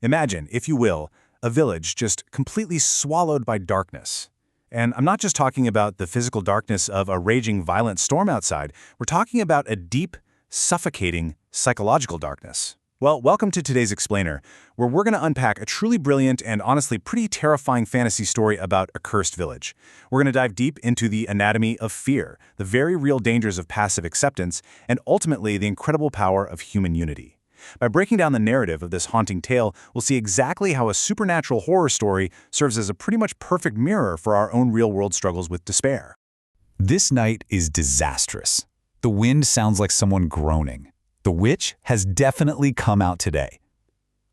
Imagine, if you will, a village just completely swallowed by darkness. And I'm not just talking about the physical darkness of a raging violent storm outside, we're talking about a deep, suffocating psychological darkness. Well, welcome to today's Explainer, where we're going to unpack a truly brilliant and honestly pretty terrifying fantasy story about a cursed village. We're going to dive deep into the anatomy of fear, the very real dangers of passive acceptance, and ultimately the incredible power of human unity. By breaking down the narrative of this haunting tale, we'll see exactly how a supernatural horror story serves as a pretty much perfect mirror for our own real-world struggles with despair. This night is disastrous. The wind sounds like someone groaning. The witch has definitely come out today.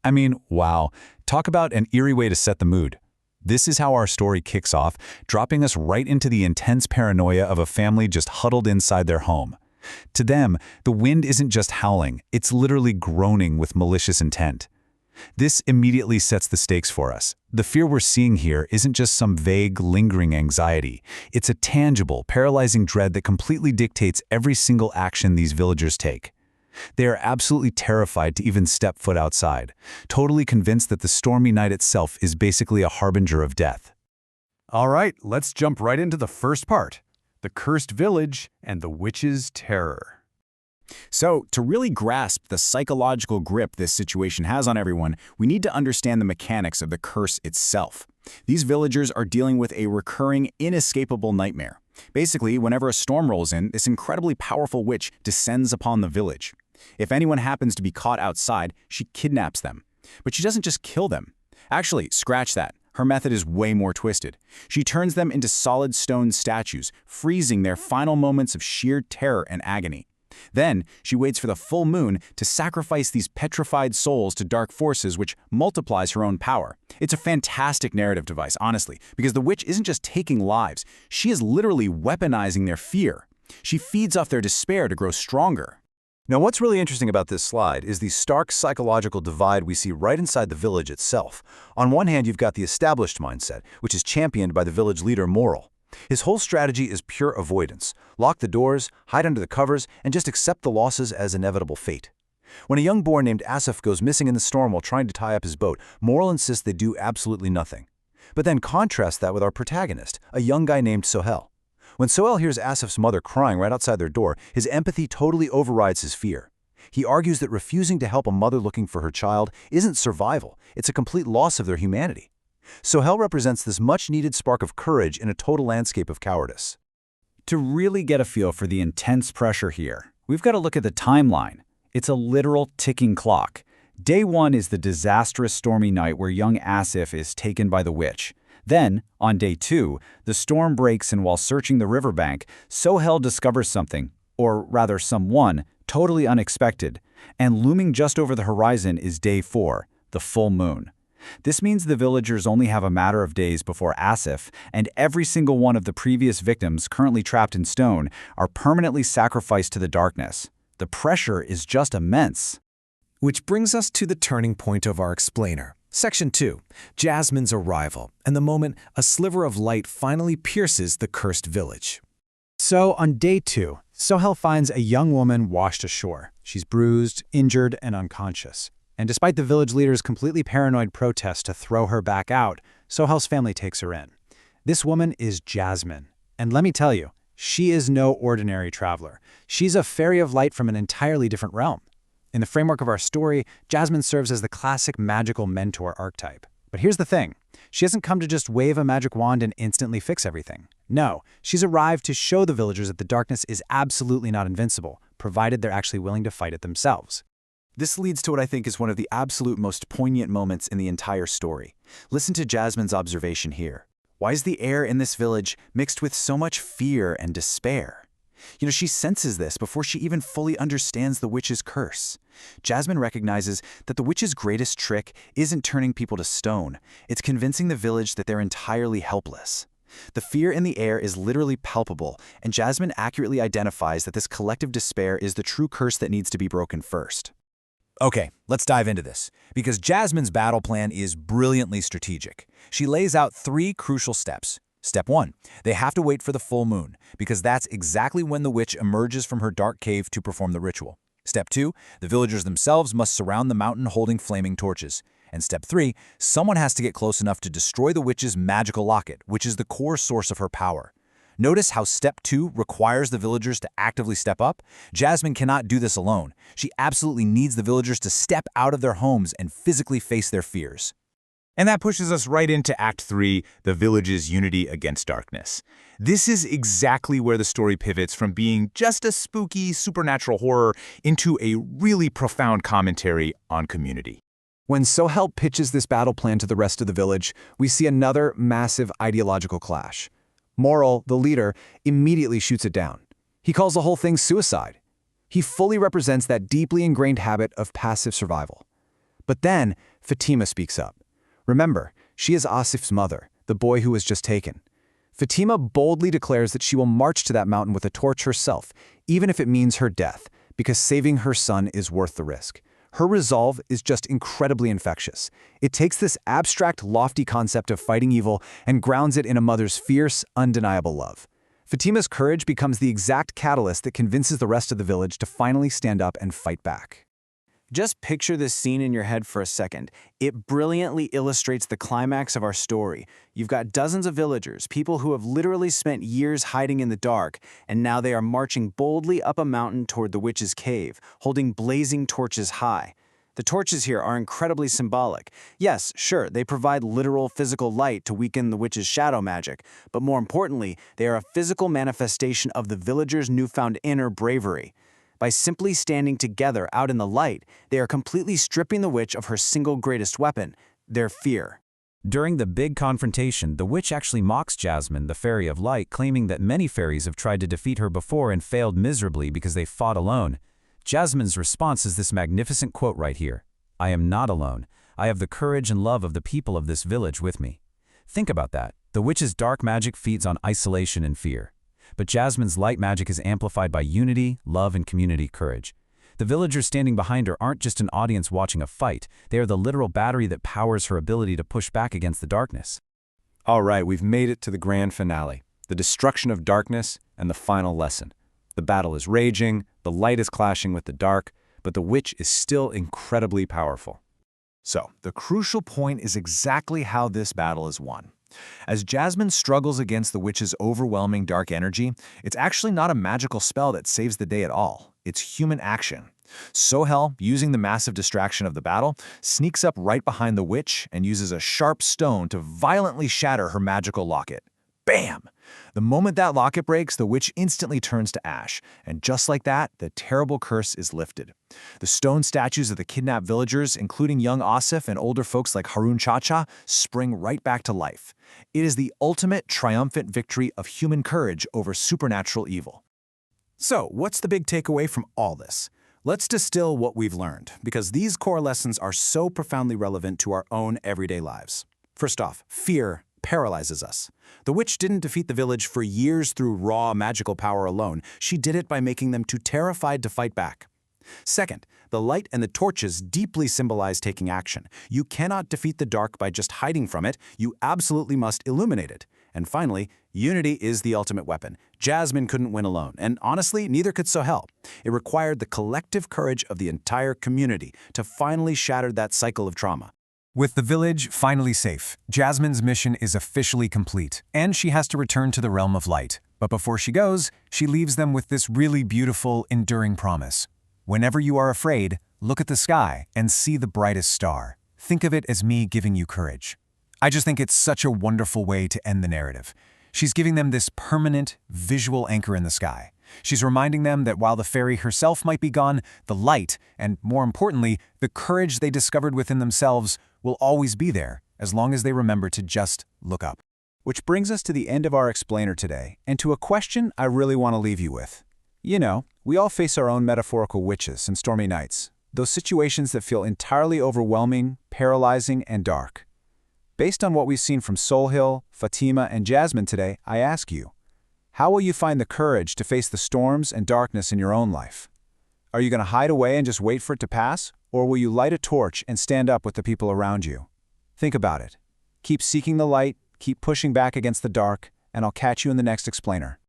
I mean, wow, talk about an eerie way to set the mood. This is how our story kicks off, dropping us right into the intense paranoia of a family just huddled inside their home. To them, the wind isn't just howling, it's literally groaning with malicious intent. This immediately sets the stakes for us. The fear we're seeing here isn't just some vague, lingering anxiety. It's a tangible, paralyzing dread that completely dictates every single action these villagers take. They are absolutely terrified to even step foot outside, totally convinced that the stormy night itself is basically a harbinger of death. All right, let's jump right into the first part. The cursed village and the witch's terror. So, to really grasp the psychological grip this situation has on everyone, we need to understand the mechanics of the curse itself. These villagers are dealing with a recurring, inescapable nightmare. Basically, whenever a storm rolls in, this incredibly powerful witch descends upon the village. If anyone happens to be caught outside, she kidnaps them. But she doesn't just kill them. Actually, scratch that. Her method is way more twisted. She turns them into solid stone statues, freezing their final moments of sheer terror and agony. Then, she waits for the full moon to sacrifice these petrified souls to dark forces, which multiplies her own power. It's a fantastic narrative device, honestly, because the witch isn't just taking lives, she is literally weaponizing their fear. She feeds off their despair to grow stronger. Now, what's really interesting about this slide is the stark psychological divide we see right inside the village itself. On one hand, you've got the established mindset, which is championed by the village leader Moral. His whole strategy is pure avoidance. Lock the doors, hide under the covers, and just accept the losses as inevitable fate. When a young boy named Asif goes missing in the storm while trying to tie up his boat, Moral insists they do absolutely nothing. But then contrast that with our protagonist, a young guy named Sohel. When Sohel hears Asif's mother crying right outside their door, his empathy totally overrides his fear. He argues that refusing to help a mother looking for her child isn't survival, it's a complete loss of their humanity. Sohel represents this much-needed spark of courage in a total landscape of cowardice. To really get a feel for the intense pressure here, we've got to look at the timeline. It's a literal ticking clock. Day 1 is the disastrous stormy night where young Asif is taken by the witch. Then, on day 2, the storm breaks, and while searching the riverbank, Sohel discovers something, or rather someone, totally unexpected. And looming just over the horizon is day 4, the full moon. This means the villagers only have a matter of days before Asif and every single one of the previous victims currently trapped in stone are permanently sacrificed to the darkness. The pressure is just immense. Which brings us to the turning point of our explainer. Section 2, Jasmine's arrival, and the moment a sliver of light finally pierces the cursed village. So on day 2, Sohel finds a young woman washed ashore. She's bruised, injured, and unconscious. And despite the village leader's completely paranoid protest to throw her back out, Sohel's family takes her in. This woman is Jasmine. And let me tell you, she is no ordinary traveler. She's a fairy of light from an entirely different realm. In the framework of our story, Jasmine serves as the classic magical mentor archetype. But here's the thing. She hasn't come to just wave a magic wand and instantly fix everything. No, she's arrived to show the villagers that the darkness is absolutely not invincible, provided they're actually willing to fight it themselves. This leads to what I think is one of the absolute most poignant moments in the entire story. Listen to Jasmine's observation here. Why is the air in this village mixed with so much fear and despair? She senses this before she even fully understands the witch's curse. Jasmine recognizes that the witch's greatest trick isn't turning people to stone. It's convincing the village that they're entirely helpless. The fear in the air is literally palpable, and Jasmine accurately identifies that this collective despair is the true curse that needs to be broken first. Okay, let's dive into this, because Jasmine's battle plan is brilliantly strategic. She lays out 3 crucial steps. Step 1, they have to wait for the full moon, because that's exactly when the witch emerges from her dark cave to perform the ritual. Step 2, the villagers themselves must surround the mountain holding flaming torches. And step 3, someone has to get close enough to destroy the witch's magical locket, which is the core source of her power. Notice how step 2 requires the villagers to actively step up? Jasmine cannot do this alone. She absolutely needs the villagers to step out of their homes and physically face their fears. And that pushes us right into Act 3, the village's unity against darkness. This is exactly where the story pivots from being just a spooky, supernatural horror into a really profound commentary on community. When Sohel pitches this battle plan to the rest of the village, we see another massive ideological clash. Moral, the leader, immediately shoots it down. He calls the whole thing suicide. He fully represents that deeply ingrained habit of passive survival. But then, Fatima speaks up. Remember, she is Asif's mother, the boy who was just taken. Fatima boldly declares that she will march to that mountain with a torch herself, even if it means her death, because saving her son is worth the risk. Her resolve is just incredibly infectious. It takes this abstract, lofty concept of fighting evil and grounds it in a mother's fierce, undeniable love. Fatima's courage becomes the exact catalyst that convinces the rest of the village to finally stand up and fight back. Just picture this scene in your head for a second. It brilliantly illustrates the climax of our story. You've got dozens of villagers, people who have literally spent years hiding in the dark, and now they are marching boldly up a mountain toward the witch's cave, holding blazing torches high. The torches here are incredibly symbolic. Yes, sure, they provide literal physical light to weaken the witch's shadow magic, but more importantly, they are a physical manifestation of the villagers' newfound inner bravery. By simply standing together out in the light, they are completely stripping the witch of her single greatest weapon, their fear. During the big confrontation, the witch actually mocks Jasmine, the fairy of light, claiming that many fairies have tried to defeat her before and failed miserably because they fought alone. Jasmine's response is this magnificent quote right here. "I am not alone. I have the courage and love of the people of this village with me." Think about that. The witch's dark magic feeds on isolation and fear. But Jasmine's light magic is amplified by unity, love, and community courage. The villagers standing behind her aren't just an audience watching a fight. They are the literal battery that powers her ability to push back against the darkness. All right, we've made it to the grand finale, the destruction of darkness and the final lesson. The battle is raging, the light is clashing with the dark, but the witch is still incredibly powerful. So, the crucial point is exactly how this battle is won. As Jasmine struggles against the witch's overwhelming dark energy, it's actually not a magical spell that saves the day at all. It's human action. Sohel, using the massive distraction of the battle, sneaks up right behind the witch and uses a sharp stone to violently shatter her magical locket. Bam! The moment that locket breaks, the witch instantly turns to ash, and just like that, the terrible curse is lifted. The stone statues of the kidnapped villagers, including young Asif and older folks like Harun Chacha, spring right back to life. It is the ultimate triumphant victory of human courage over supernatural evil. So, what's the big takeaway from all this? Let's distill what we've learned, because these core lessons are so profoundly relevant to our own everyday lives. First off, fear paralyzes us. The witch didn't defeat the village for years through raw magical power alone. She did it by making them too terrified to fight back. Second, the light and the torches deeply symbolize taking action. You cannot defeat the dark by just hiding from it. You absolutely must illuminate it. And finally, unity is the ultimate weapon. Jasmine couldn't win alone, and honestly, neither could Sohel. It required the collective courage of the entire community to finally shatter that cycle of trauma. With the village finally safe, Jasmine's mission is officially complete, and she has to return to the realm of light. But before she goes, she leaves them with this really beautiful, enduring promise. Whenever you are afraid, look at the sky and see the brightest star. Think of it as me giving you courage. I just think it's such a wonderful way to end the narrative. She's giving them this permanent, visual anchor in the sky. She's reminding them that while the fairy herself might be gone, the light, and more importantly, the courage they discovered within themselves, will always be there, as long as they remember to just look up. Which brings us to the end of our explainer today, and to a question I really want to leave you with. You know, we all face our own metaphorical witches and stormy nights, those situations that feel entirely overwhelming, paralyzing, and dark. Based on what we've seen from Sohel, Fatima, and Jasmine today, I ask you, how will you find the courage to face the storms and darkness in your own life? Are you going to hide away and just wait for it to pass, or will you light a torch and stand up with the people around you? Think about it. Keep seeking the light, keep pushing back against the dark, and I'll catch you in the next explainer.